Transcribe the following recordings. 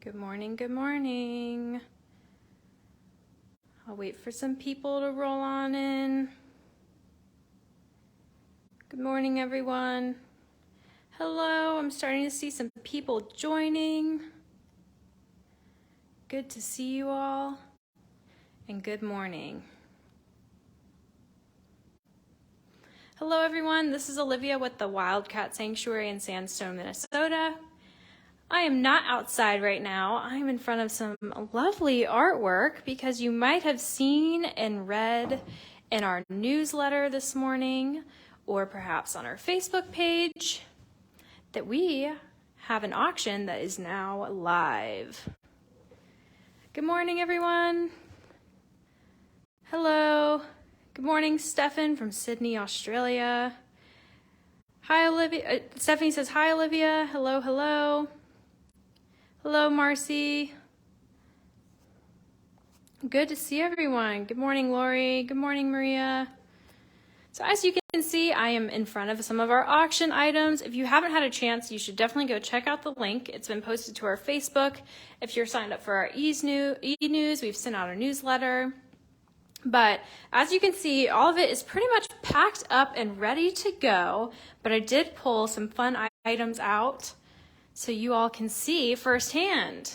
Good morning, good morning. I'll wait for some people to roll on in. Good morning, everyone. Hello, I'm starting to see some people joining. Good to see you all, and good morning. Hello, everyone. This is Olivia with the Wildcat Sanctuary in Sandstone, Minnesota. I am not outside right now. I'm in front of some lovely artwork because you might have seen and read in our newsletter this morning, or perhaps on our Facebook page, that we have an auction that is now live. Good morning, everyone. Hello. Good morning, Stefan from Sydney, Australia. Hi, Olivia. Stephanie says, hi, Olivia. Hello, hello. Hello, Marcy. Good to see everyone. Good morning, Lori. Good morning, Maria. So as you can see, I am in front of some of our auction items. If you haven't had a chance, you should definitely go check out the link. It's been posted to our Facebook. If you're signed up for our e-news, we've sent out a newsletter. But as you can see, all of it is pretty much packed up and ready to go. But I did pull some fun items out so you all can see firsthand.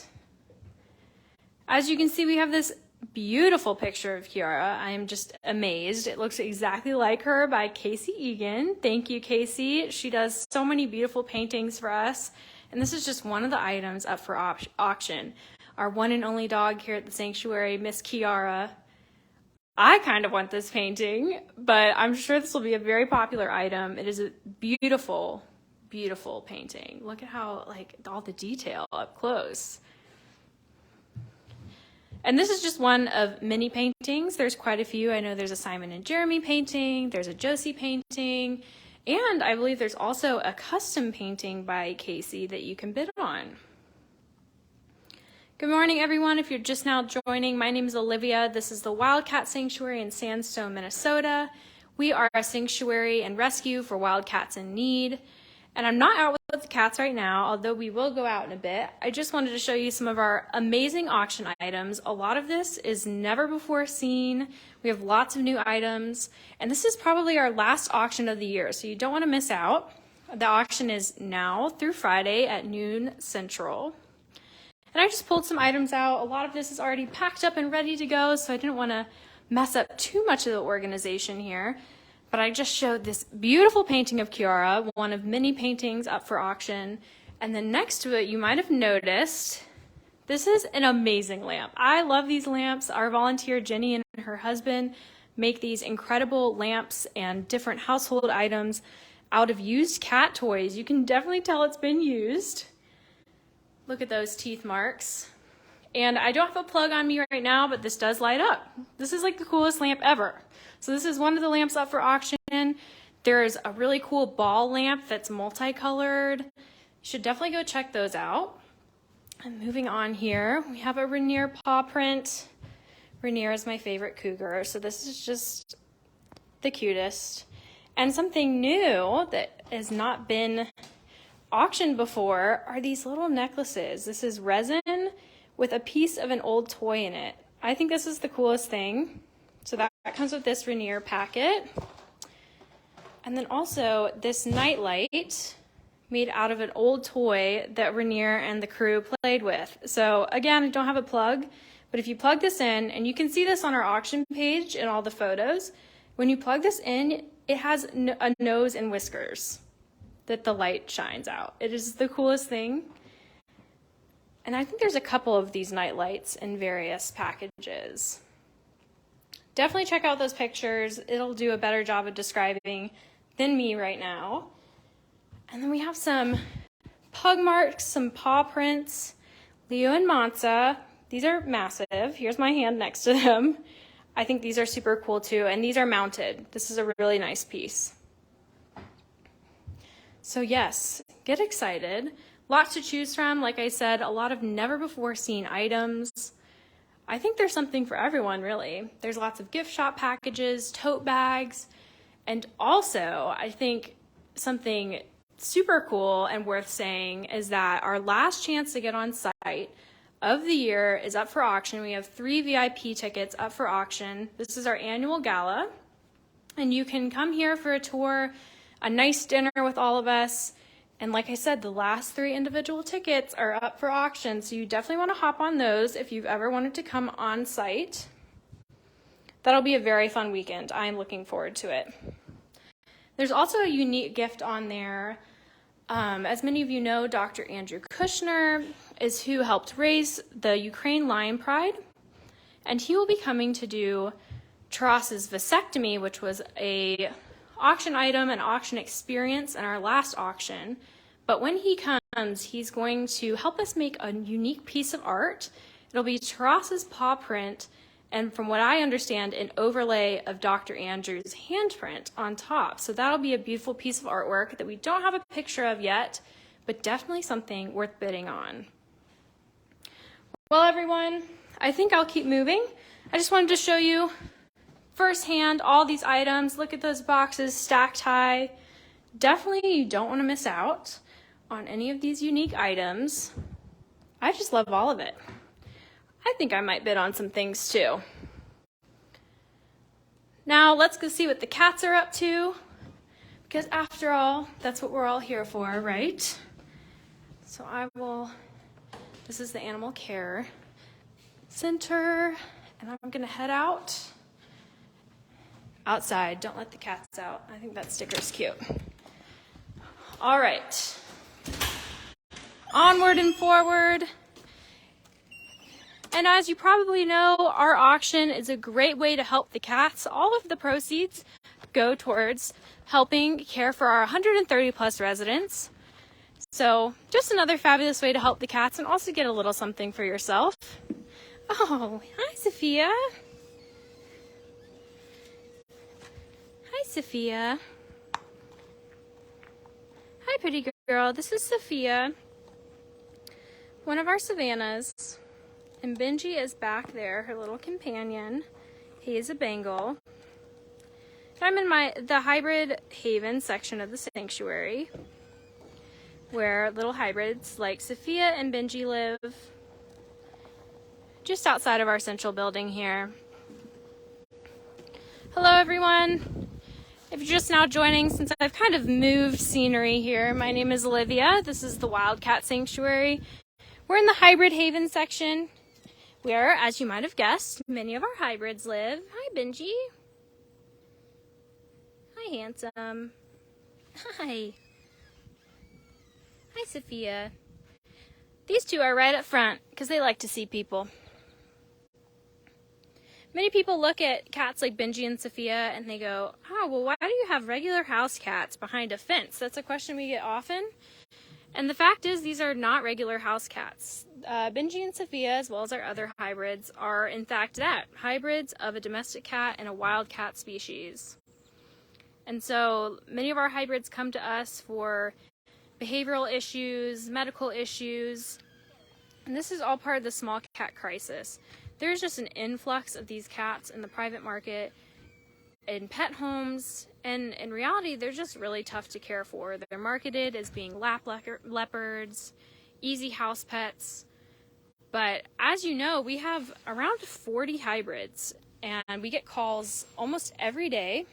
As you can see, we have this beautiful picture of Kiara. I am just amazed. It looks exactly like her by Casey Egan. Thank you, Casey. She does so many beautiful paintings for us. And this is just one of the items up for auction. Our one and only dog here at the sanctuary, Miss Kiara. I kind of want this painting, but I'm sure this will be a very popular item. It is a beautiful, beautiful painting. Look at how, like, all the detail up close. And this is just one of many paintings. There's quite a few. I know there's a Simon and Jeremy painting, there's a Josie painting, and I believe there's also a custom painting by Casey that you can bid on. Good morning, everyone. If you're just now joining, my name is Olivia. This is the Wildcat Sanctuary in Sandstone, Minnesota. We are a sanctuary and rescue for wildcats in need. And I'm not out with the cats right now, although we will go out in a bit. I just wanted to show you some of our amazing auction items. A lot of this is never before seen. We have lots of new items, and this is probably our last auction of the year, so you don't want to miss out. The auction is now through Friday at noon Central. And I just pulled some items out. A lot of this is already packed up and ready to go, so I didn't want to mess up too much of the organization here. But I just showed this beautiful painting of Kiara, one of many paintings up for auction. And then next to it, you might have noticed, this is an amazing lamp. I love these lamps. Our volunteer, Jenny, and her husband make these incredible lamps and different household items out of used cat toys. You can definitely tell it's been used. Look at those teeth marks. And I don't have a plug on me right now, but this does light up. This is like the coolest lamp ever. So this is one of the lamps up for auction. There's a really cool ball lamp that's multicolored. You should definitely go check those out. And moving on here, we have a Rainier paw print. Rainier is my favorite cougar, so this is just the cutest. And something new that has not been auctioned before are these little necklaces. This is resin with a piece of an old toy in it. I think this is the coolest thing. So that comes with this Rainier packet. And then also this nightlight made out of an old toy that Rainier and the crew played with. So again, I don't have a plug, but if you plug this in, and you can see this on our auction page in all the photos, when you plug this in, it has a nose and whiskers that the light shines out. It is the coolest thing. And I think there's a couple of these night lights in various packages. Definitely check out those pictures. It'll do a better job of describing than me right now. And then we have some pug marks, some paw prints, Leo and Mansa. These are massive. Here's my hand next to them. I think these are super cool too, and these are mounted. This is a really nice piece. So yes, get excited. Lots to choose from. Like I said, a lot of never before seen items. I think there's something for everyone, really. There's lots of gift shop packages, tote bags, and also I think something super cool and worth saying is that our last chance to get on site of the year is up for auction. We have 3 VIP tickets up for auction. This is our annual gala, and you can come here for a tour, a nice dinner with all of us. And like I said, the last 3 individual tickets are up for auction, so you definitely want to hop on those if you've ever wanted to come on site. That'll be a very fun weekend. I am looking forward to it. There's also a unique gift on there. As many of you know, Dr. Andrew Kushner is who helped raise the Ukraine Lion Pride, and he will be coming to do Taras's vasectomy, which was a auction item and auction experience in our last auction. But when he comes, he's going to help us make a unique piece of art. It'll be Taras's paw print, and from what I understand, an overlay of Dr. Andrew's handprint on top. So that'll be a beautiful piece of artwork that we don't have a picture of yet, but definitely something worth bidding on. Well, everyone, I think I'll keep moving. I just wanted to show you firsthand all these items. Look at those boxes stacked high. Definitely you don't want to miss out on any of these unique items. I just love all of it. I think I might bid on some things too. Now let's go see what the cats are up to, because after all, that's what we're all here for, right? So this is the animal care center, and I'm gonna head outside. Don't let the cats out. I think that sticker's cute. All right, onward and forward. And as you probably know, our auction is a great way to help the cats. All of the proceeds go towards helping care for our 130 plus residents. So just another fabulous way to help the cats and also get a little something for yourself. Oh, hi, Sophia. Hi, Sophia. Hi, pretty girl. This is Sophia, one of our Savannahs. And Benji is back there, her little companion. He is a Bengal. I'm in the hybrid haven section of the sanctuary, where little hybrids like Sophia and Benji live, just outside of our central building here. Hello, everyone. If you're just now joining, since I've kind of moved scenery here, my name is Olivia. This is the Wildcat Sanctuary. We're in the hybrid haven section, where, as you might have guessed, many of our hybrids live. Hi, Benji. Hi, handsome. Hi. Hi, Sophia. These two are right up front because they like to see people. Many people look at cats like Benji and Sophia and they go, oh, well, why do you have regular house cats behind a fence? That's a question we get often. And the fact is, these are not regular house cats. Benji and Sophia, as well as our other hybrids, are in fact hybrids of a domestic cat and a wild cat species. And so many of our hybrids come to us for behavioral issues, medical issues, and this is all part of the small cat crisis. There's just an influx of these cats in the private market, in pet homes, and in reality, they're just really tough to care for. They're marketed as being lap leopards, easy house pets. But as you know, we have around 40 hybrids, and we get calls almost every day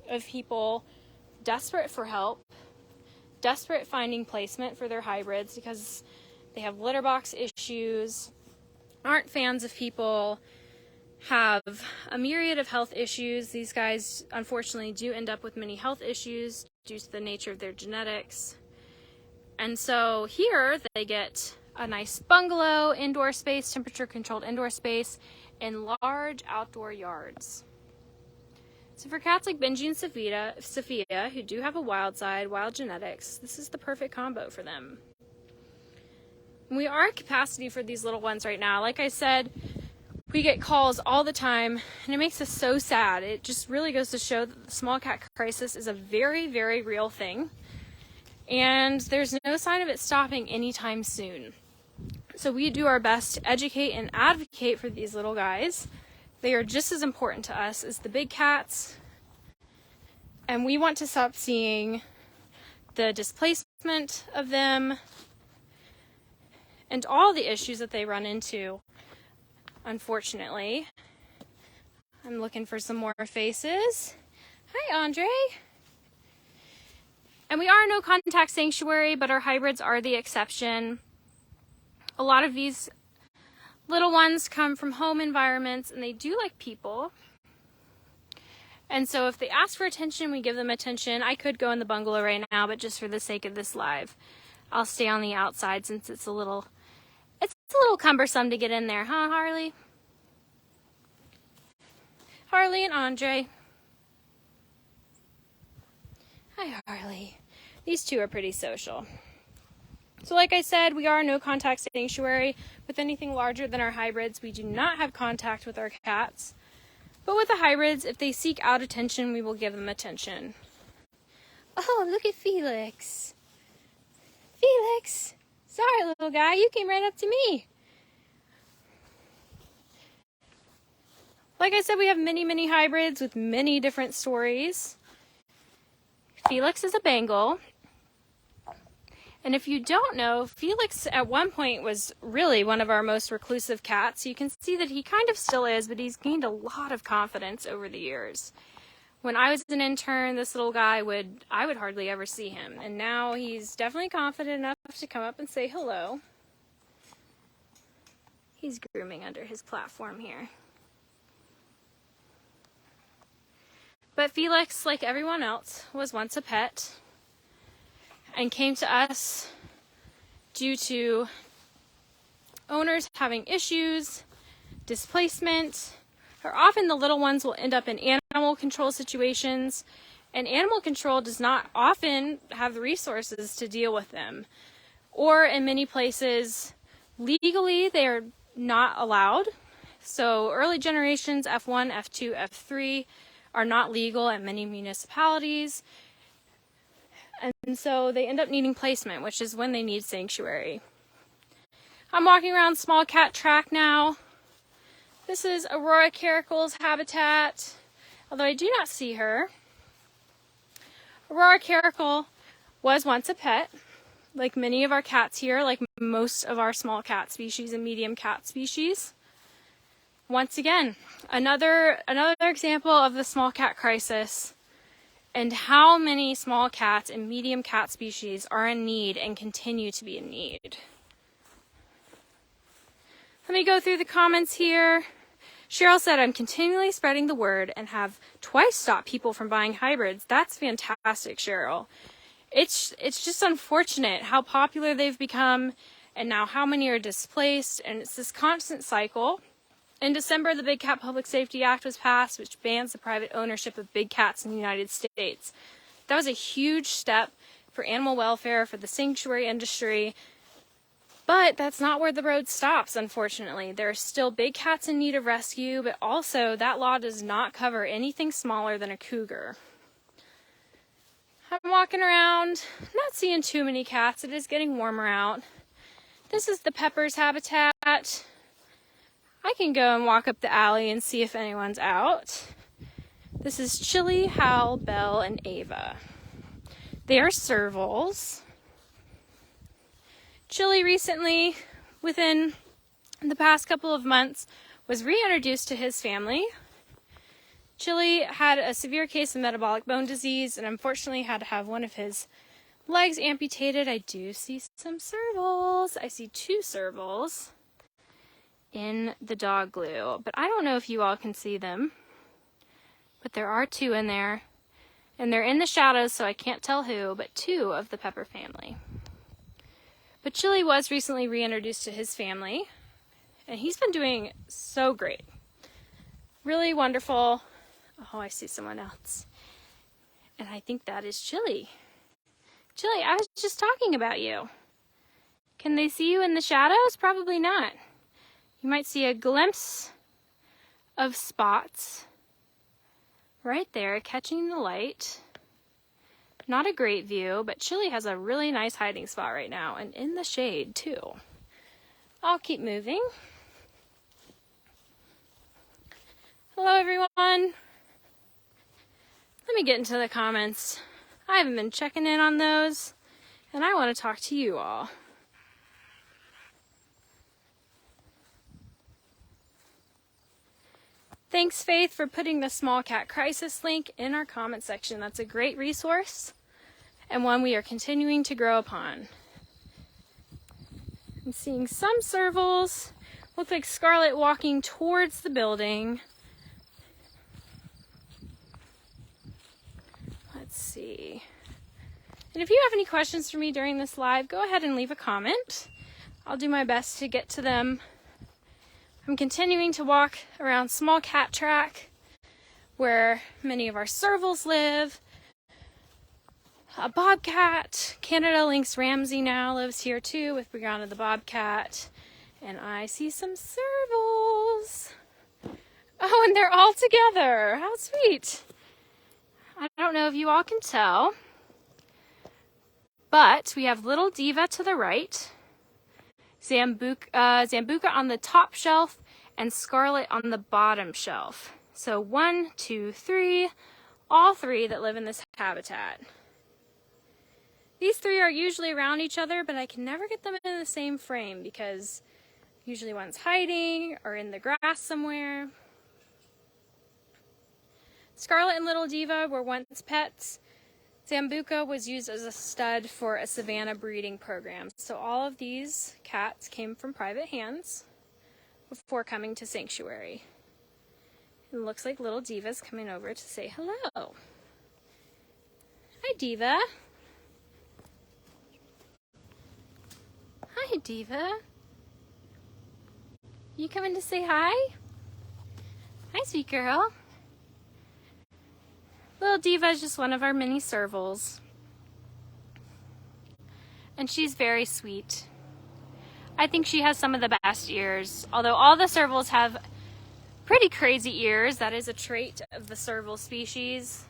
of people desperate for help, desperate finding placement for their hybrids because they have litter box issues, aren't fans of people, have a myriad of health issues. These guys, unfortunately, do end up with many health issues due to the nature of their genetics. And so here they get a nice bungalow, indoor space, temperature-controlled indoor space, and large outdoor yards. So for cats like Benji and Sophia, who do have a wild side, wild genetics, this is the perfect combo for them. We are at capacity for these little ones right now. Like I said, we get calls all the time, and it makes us so sad. It just really goes to show that the small cat crisis is a very, very real thing, and there's no sign of it stopping anytime soon. So we do our best to educate and advocate for these little guys. They are just as important to us as the big cats, and we want to stop seeing the displacement of them and all the issues that they run into, unfortunately. I'm looking for some more faces. Hi, Andre. And we are a no-contact sanctuary, but our hybrids are the exception. A lot of these little ones come from home environments, and they do like people. And so if they ask for attention, we give them attention. I could go in the bungalow right now, but just for the sake of this live, I'll stay on the outside since it's a little cumbersome to get in there, huh, Harley? Harley and Andre. Hi, Harley. These two are pretty social. So like I said, we are a no-contact sanctuary. With anything larger than our hybrids, we do not have contact with our cats. But with the hybrids, if they seek out attention, we will give them attention. Oh, look at Felix. Felix! Sorry, little guy, you came right up to me. Like I said, we have many, many hybrids with many different stories. Felix is a Bengal. And if you don't know, Felix at one point was really one of our most reclusive cats. You can see that he kind of still is, but he's gained a lot of confidence over the years. When I was an intern, this little guy I would hardly ever see him. And now he's definitely confident enough to come up and say hello. He's grooming under his platform here. But Felix, like everyone else, was once a pet and came to us due to owners having issues, displacement, or often the little ones will end up in animal control situations, and animal control does not often have the resources to deal with them. Or in many places, legally, they are not allowed. So early generations, F1, F2, F3, are not legal at many municipalities. And so they end up needing placement, which is when they need sanctuary. I'm walking around small cat track now. This is Aurora Caracal's habitat, although I do not see her. Aurora Caracal was once a pet, like many of our cats here, like most of our small cat species and medium cat species. Once again, another example of the small cat crisis and how many small cats and medium cat species are in need and continue to be in need. Let me go through the comments here. Cheryl said, I'm continually spreading the word and have twice stopped people from buying hybrids. That's fantastic, Cheryl. It's just unfortunate how popular they've become and now how many are displaced, and it's this constant cycle. In December, the Big Cat Public Safety Act was passed, which bans the private ownership of big cats in the United States. That was a huge step for animal welfare, for the sanctuary industry, but that's not where the road stops, unfortunately. There are still big cats in need of rescue, but also that law does not cover anything smaller than a cougar. I'm walking around, not seeing too many cats. It is getting warmer out. This is the Pepper's habitat. I can go and walk up the alley and see if anyone's out. This is Chili, Hal, Belle, and Ava. They are servals. Chili recently, within the past couple of months, was reintroduced to his family. Chili had a severe case of metabolic bone disease and unfortunately had to have one of his legs amputated. I do see some servals. I see two servals in the dog glue, but I don't know if you all can see them, but there are two in there, and they're in the shadows, so I can't tell who, but two of the Pepper family. But Chili was recently reintroduced to his family, and he's been doing so great. Really wonderful. Oh, I see someone else, and I think that is Chili. Chili, I was just talking about you. Can they see you in the shadows? Probably not. You might see a glimpse of spots right there catching the light. Not a great view, but Chili has a really nice hiding spot right now and in the shade too. I'll keep moving. Hello everyone. Let me get into the comments. I haven't been checking in on those and I want to talk to you all. Thanks, Faith, for putting the Small Cat Crisis link in our comment section. That's a great resource and one we are continuing to grow upon. I'm seeing some servals. Look like Scarlet walking towards the building. Let's see. And if you have any questions for me during this live, go ahead and leave a comment. I'll do my best to get to them. I'm continuing to walk around Small Cat Track, where many of our servals live. A bobcat. Canada Lynx Ramsey now lives here too with Brianna the bobcat. And I see some servals. Oh, and they're all together. How sweet. I don't know if you all can tell, but we have little Diva to the right, Zambuca on the top shelf, and Scarlet on the bottom shelf. So 1, 2, 3, all three that live in this habitat. These three are usually around each other, but I can never get them in the same frame because usually one's hiding or in the grass somewhere. Scarlet and Little Diva were once pets. Zambuca was used as a stud for a savanna breeding program. So all of these cats came from private hands before coming to Sanctuary. It looks like Little Diva's coming over to say hello. Hi, Diva. Hi, Diva. You coming to say hi? Hi, sweet girl. Little Diva is just one of our mini servals. And she's very sweet. I think she has some of the best ears. Although all the servals have pretty crazy ears. That is a trait of the serval species.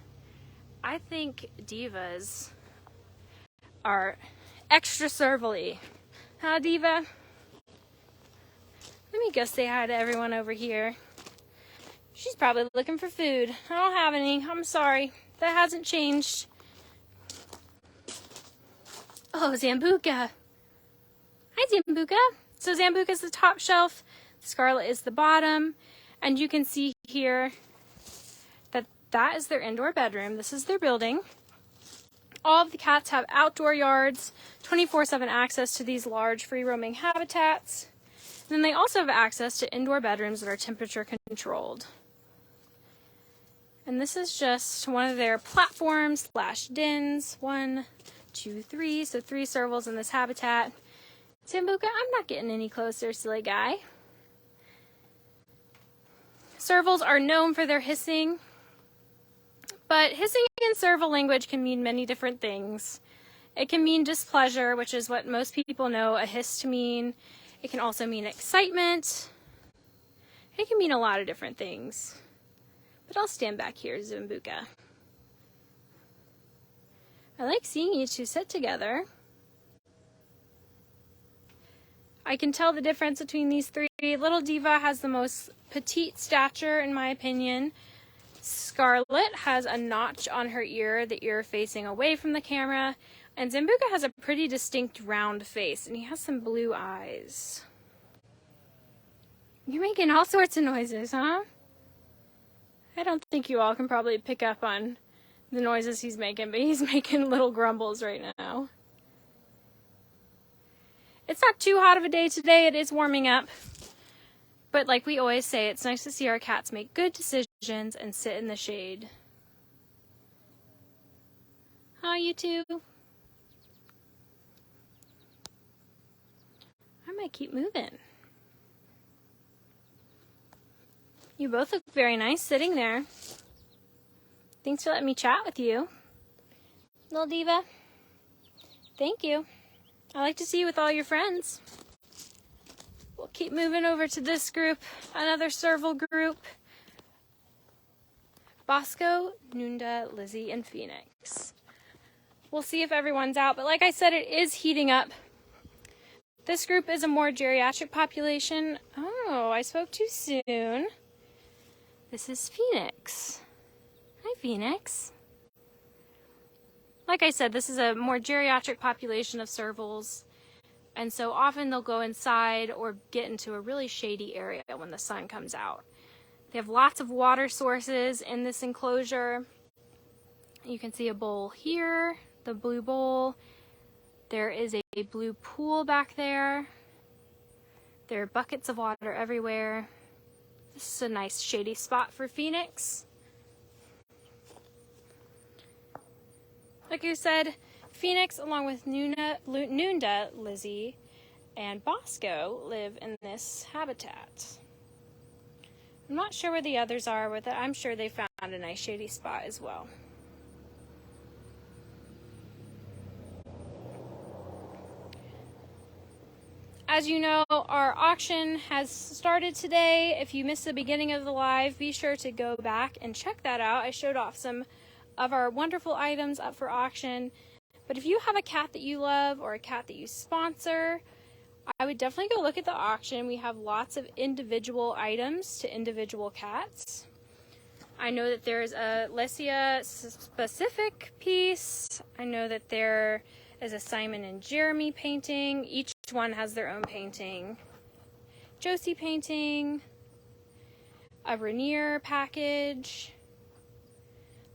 I think Divas are extra serval-y. Huh, Diva? Let me go say hi to everyone over here. She's probably looking for food. I don't have any. I'm sorry. That hasn't changed. Oh, Zambuca. Hi, Zambuca. So Zambuca's the top shelf. Scarlet is the bottom. And you can see here that that is their indoor bedroom. This is their building. All of the cats have outdoor yards, 24/7 access to these large free-roaming habitats. And then they also have access to indoor bedrooms that are temperature controlled. And this is just one of their platforms / dens. 1, 2, 3. So 3 servals in this habitat. Zambuca, I'm not getting any closer, silly guy. Servals are known for their hissing. But hissing in serval language can mean many different things. It can mean displeasure, which is what most people know a hiss to mean. It can also mean excitement. It can mean a lot of different things. But I'll stand back here, Zambuca. I like seeing you two sit together. I can tell the difference between these three. Little Diva has the most petite stature, in my opinion. Scarlet has a notch on her ear, the ear facing away from the camera. And Zambuca has a pretty distinct round face, and he has some blue eyes. You're making all sorts of noises, huh? I don't think you all can probably pick up on the noises he's making, but he's making little grumbles right now. It's not too hot of a day today. It is warming up. But like we always say, it's nice to see our cats make good decisions and sit in the shade. Hi, you two. I might keep moving. You both look very nice sitting there. Thanks for letting me chat with you. Little Diva. Thank you. I like to see you with all your friends. We'll keep moving over to this group, another serval group. Bosco, Nunda, Lizzie, and Phoenix. We'll see if everyone's out, but like I said, it is heating up. This group is a more geriatric population. Oh, I spoke too soon. This is Phoenix. Hi, Phoenix. Like I said, this is a more geriatric population of servals, and so often they'll go inside or get into a really shady area when the sun comes out. They have lots of water sources in this enclosure. You can see a bowl here, the blue bowl. There is a blue pool back there. There are buckets of water everywhere. This is a nice shady spot for Phoenix. Like I said, Phoenix, along with Nunda, Lizzie, and Bosco live in this habitat. I'm not sure where the others are, but I'm sure they found a nice shady spot as well. As you know, our auction has started today. If you missed the beginning of the live, be sure to go back and check that out. I showed off some of our wonderful items up for auction. But if you have a cat that you love or a cat that you sponsor, I would definitely go look at the auction. We have lots of individual items to individual cats. I know that there's a Lesia specific piece. I know that there is a Simon and Jeremy painting. Each one has their own painting. Josie painting. A Rainier package.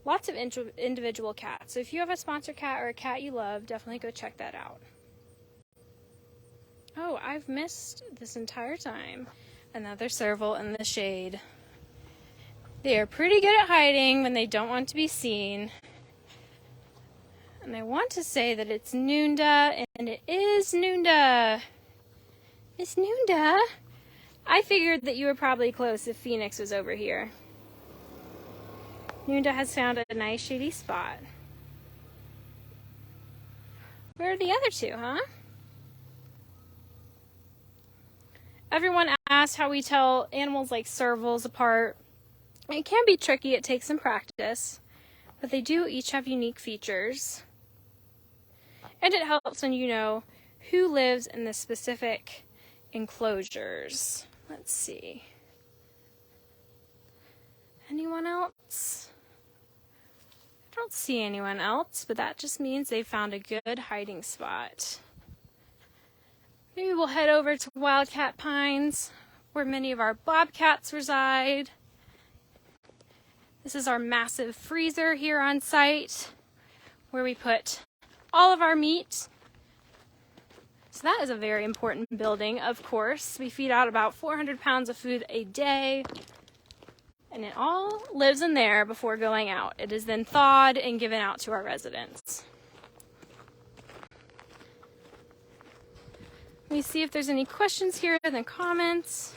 Lots of individual cats. So if you have a sponsor cat or a cat you love, definitely go check that out. Oh, I've missed this entire time. Another serval in the shade. They are pretty good at hiding when they don't want to be seen. And I want to say that it's Nunda, and it is Nunda. It's Nunda. I figured that you were probably close if Phoenix was over here. Nunda has found a nice shady spot. Where are the other two, huh? Everyone asked how we tell animals like servals apart. It can be tricky, it takes some practice, but they do each have unique features. And it helps when you know who lives in the specific enclosures. Let's see. Anyone else? I don't see anyone else, but that just means they found a good hiding spot. Maybe we'll head over to Wildcat Pines, where many of our bobcats reside. This is our massive freezer here on site, where we put all of our meat. So that is a very important building, of course. We feed out about 400 pounds of food a day, and it all lives in there before going out. It is then thawed and given out to our residents. Let me see if there's any questions here in the comments.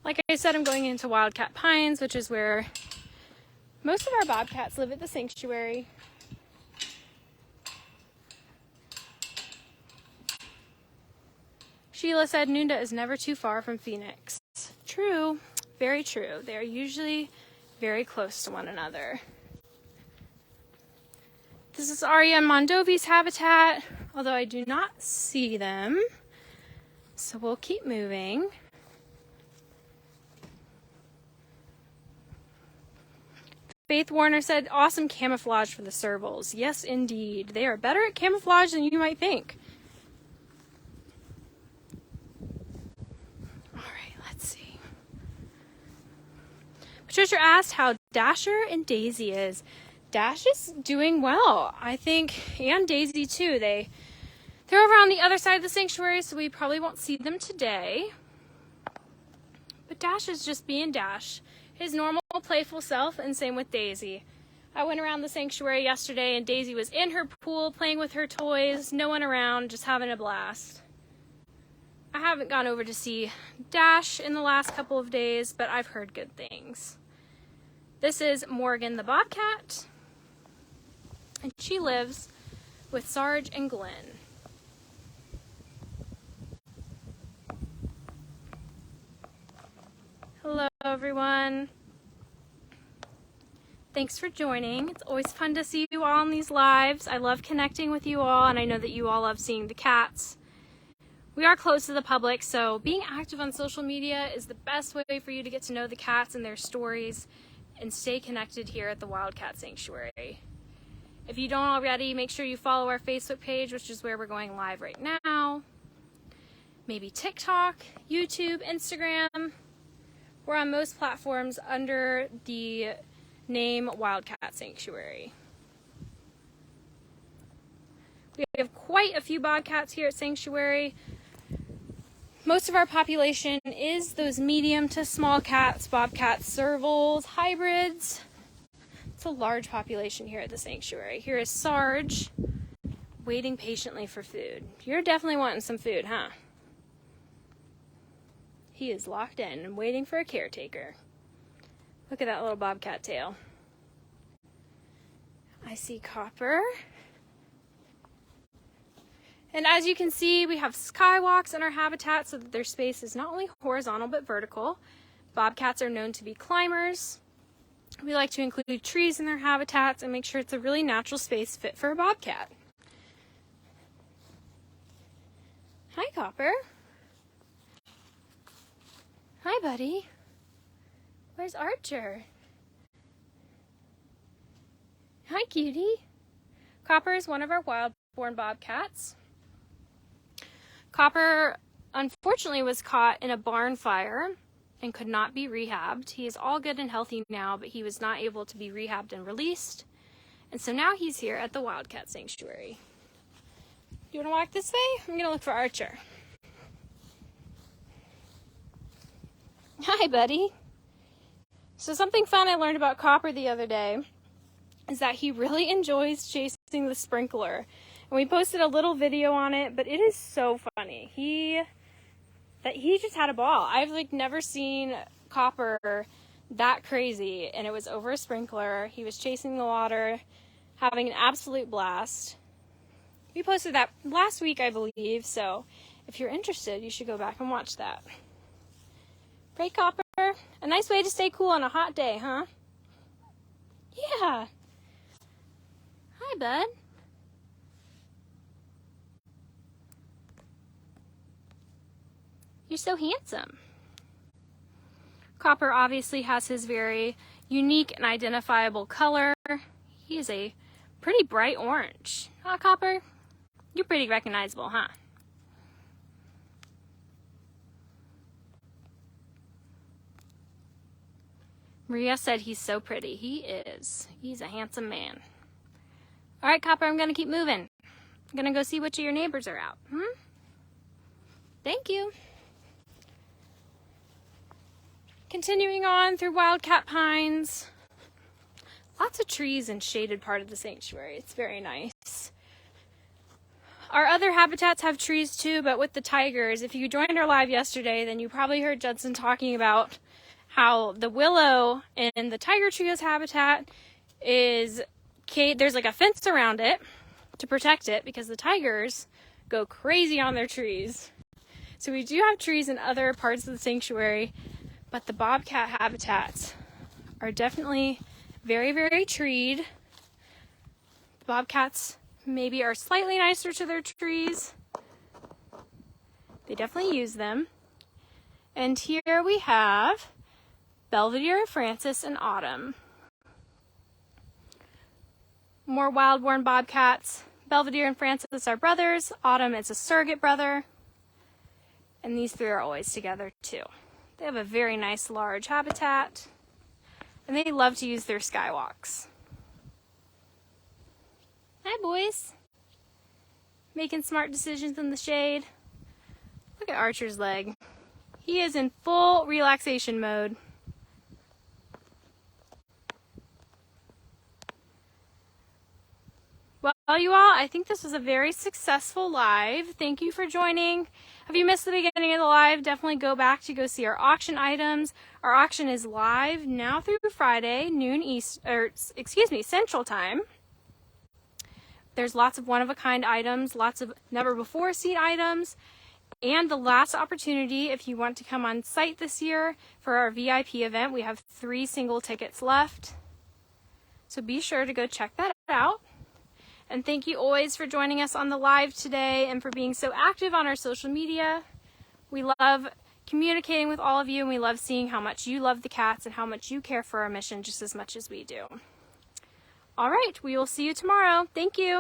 Like I said, I'm going into Wildcat Pines, which is where most of our bobcats live at the sanctuary. Sheila said Nunda is never too far from Phoenix. True, very true. They are usually very close to one another. This is Aria and Mondovi's habitat, although I do not see them. So we'll keep moving. Faith Warner said, awesome camouflage for the servals. Yes, indeed. They are better at camouflage than you might think. All right, let's see. Patricia asked how Dasher and Daisy is. Dash is doing well, I think, and Daisy too. They're over on the other side of the sanctuary, so we probably won't see them today. But Dash is just being Dash, his normal playful self, and same with Daisy. I went around the sanctuary yesterday, and Daisy was in her pool playing with her toys, no one around, just having a blast. I haven't gone over to see Dash in the last couple of days, but I've heard good things. This is Morgan the Bobcat. And she lives with Sarge and Glenn. Hello, everyone. Thanks for joining. It's always fun to see you all on these lives. I love connecting with you all, and I know that you all love seeing the cats. We are close to the public, so being active on social media is the best way for you to get to know the cats and their stories and stay connected here at the Wildcat Sanctuary. If you don't already, make sure you follow our Facebook page, which is where we're going live right now. maybe TikTok, YouTube, Instagram. We're on most platforms under the name Wildcat Sanctuary. We have quite a few bobcats here at Sanctuary. Most of our population is those medium to small cats, bobcats, servals, hybrids. It's a large population here at the Sanctuary. Here is Sarge, waiting patiently for food. You're definitely wanting some food, huh? He is locked in and waiting for a caretaker. Look at that little bobcat tail. I see Copper. And as you can see, we have skywalks in our habitat so that their space is not only horizontal but vertical. Bobcats are known to be climbers. We like to include trees in their habitats and make sure it's a really natural space fit for a bobcat. Hi, Copper. Hi, buddy. Where's Archer? Hi, cutie. Copper is one of our wild-born bobcats. Copper, unfortunately, was caught in a barn fire and could not be rehabbed. He is all good and healthy now, but he was not able to be rehabbed and released. And so now he's here at the Wildcat Sanctuary. You want to walk this way? I'm going to look for Archer. Hi, buddy. So something fun I learned about Copper the other day is that he really enjoys chasing the sprinkler. And we posted a little video on it, but it is so funny. He just had a ball. I've never seen Copper that crazy, and it was over a sprinkler. He was chasing the water, having an absolute blast. We posted that last week, I believe, so if you're interested, you should go back and watch that. Right, Copper? A nice way to stay cool on a hot day, huh? Yeah. Hi, bud. You're so handsome. Copper obviously has his very unique and identifiable color. He is a pretty bright orange. Huh, Copper? You're pretty recognizable, huh? Maria said he's so pretty. He is. He's a handsome man. All right, Copper, I'm going to keep moving. I'm going to go see which of your neighbors are out. Thank you. Continuing on through Wildcat Pines. Lots of trees and shaded part of the sanctuary. It's very nice. Our other habitats have trees too, but with the tigers, if you joined our live yesterday, then you probably heard Judson talking about how the willow in the tiger trio's habitat is, there's like a fence around it to protect it because the tigers go crazy on their trees. So we do have trees in other parts of the sanctuary, but the bobcat habitats are definitely very, very treed. The bobcats maybe are slightly nicer to their trees. They definitely use them. And here we have Belvedere, Francis, and Autumn. More wild-born bobcats. Belvedere and Francis are brothers. Autumn is a surrogate brother. And these three are always together too. They have a very nice large habitat. And they love to use their skywalks. Hi, boys. Making smart decisions in the shade. Look at Archer's leg. He is in full relaxation mode. Well, you all, I think this was a very successful live. Thank you for joining. If you missed the beginning of the live, definitely go back to go see our auction items. Our auction is live now through Friday, Central Time. There's lots of one-of-a-kind items, lots of never-before-seen items, and the last opportunity, if you want to come on site this year for our VIP event, we have 3 single tickets left. So be sure to go check that out. And thank you always for joining us on the live today and for being so active on our social media. We love communicating with all of you, and we love seeing how much you love the cats and how much you care for our mission just as much as we do. All right, we will see you tomorrow. Thank you.